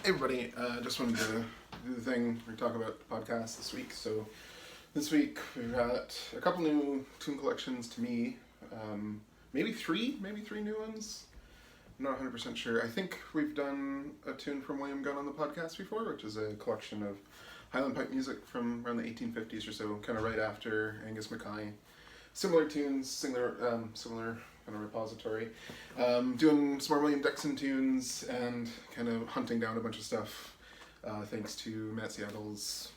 Hey everybody, just wanted to do the thing we talk about the podcast this week. So this week we've got a couple new tune collections to me, maybe three new ones. I'm not 100% sure. I think we've done a tune from William Gunn on the podcast before, which is a collection of Highland pipe music from around the 1850s or so, kind of right after Angus Mackay. Similar tunes, similar kind of repository. Doing some more William Dixon tunes and kind of hunting down a bunch of stuff thanks to Matt Seattle's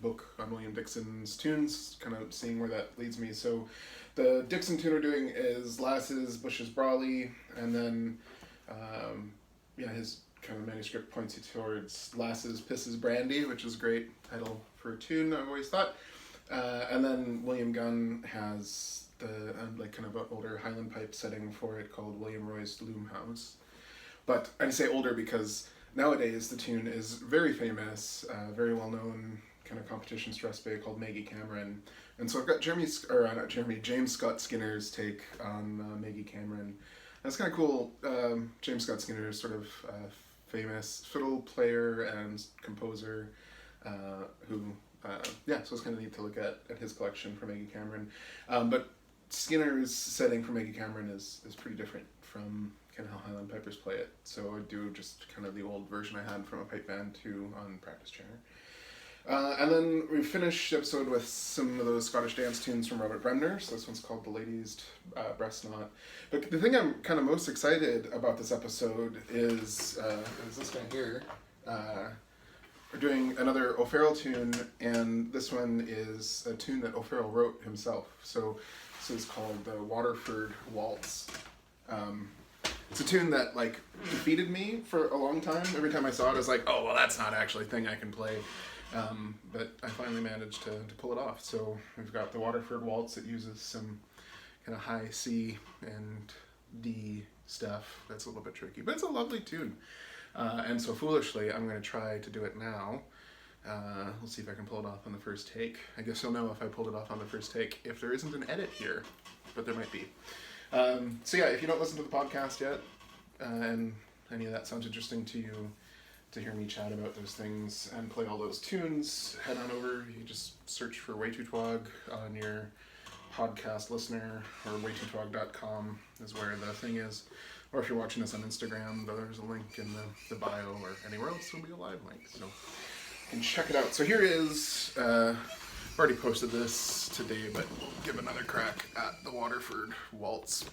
book on William Dixon's tunes, kind of seeing where that leads me. So the Dixon tune we're doing is Lasses, Bushes, Brawley, and then his kind of manuscript points you towards Lasses, Pisses, Brandy, which is a great title for a tune, I've always thought. And then William Gunn has the kind of an older Highland pipe setting for it called William Roy's Loom House. But I say older because nowadays the tune is very famous, very well known kind of competition stress bay called Maggie Cameron. And so I've got James Scott Skinner's take on Maggie Cameron. And it's kind of cool. James Scott Skinner is sort of famous fiddle player and composer so it's kind of neat to look at his collection for Maggie Cameron. But Skinner's setting for Maggie Cameron is pretty different from kind of how Highland Pipers play it. So I do just kind of the old version I had from a pipe band too on practice chair. And then we finished the episode with some of those Scottish dance tunes from Robert Bremner. So this one's called The Lady's Breast Knot. But the thing I'm kind of most excited about this episode is this guy here. We're doing another O'Farrell tune, and this one is a tune that O'Farrell wrote himself. So this is called the Waterford Waltz. It's a tune that defeated me for a long time. Every time I saw it, I was like, oh, well, that's not actually a thing I can play. But I finally managed to pull it off. So we've got the Waterford Waltz that uses some kind of high C and D stuff. That's a little bit tricky, but it's a lovely tune. And so foolishly, I'm going to try to do it now. We'll see if I can pull it off on the first take. I guess you'll know if I pulled it off on the first take if there isn't an edit here, but there might be. If you don't listen to the podcast yet, and any of that sounds interesting to you, to hear me chat about those things and play all those tunes, head on over. You just search for Wetootwaag on your podcast listener, or wetootwaag.com is where the thing is. Or if you're watching this on Instagram, there's a link in the bio, or anywhere else there'll be a live link. So you can check it out. So here is, I've already posted this today, but we'll give another crack at the Waterford Waltz.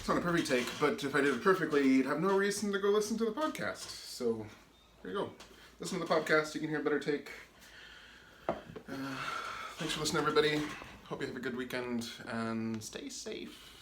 not a perfect take, but if I did it perfectly, you'd have no reason to go listen to the podcast. So, there you go. Listen to the podcast, you can hear a better take. Thanks for listening, everybody. Hope you have a good weekend, and stay safe.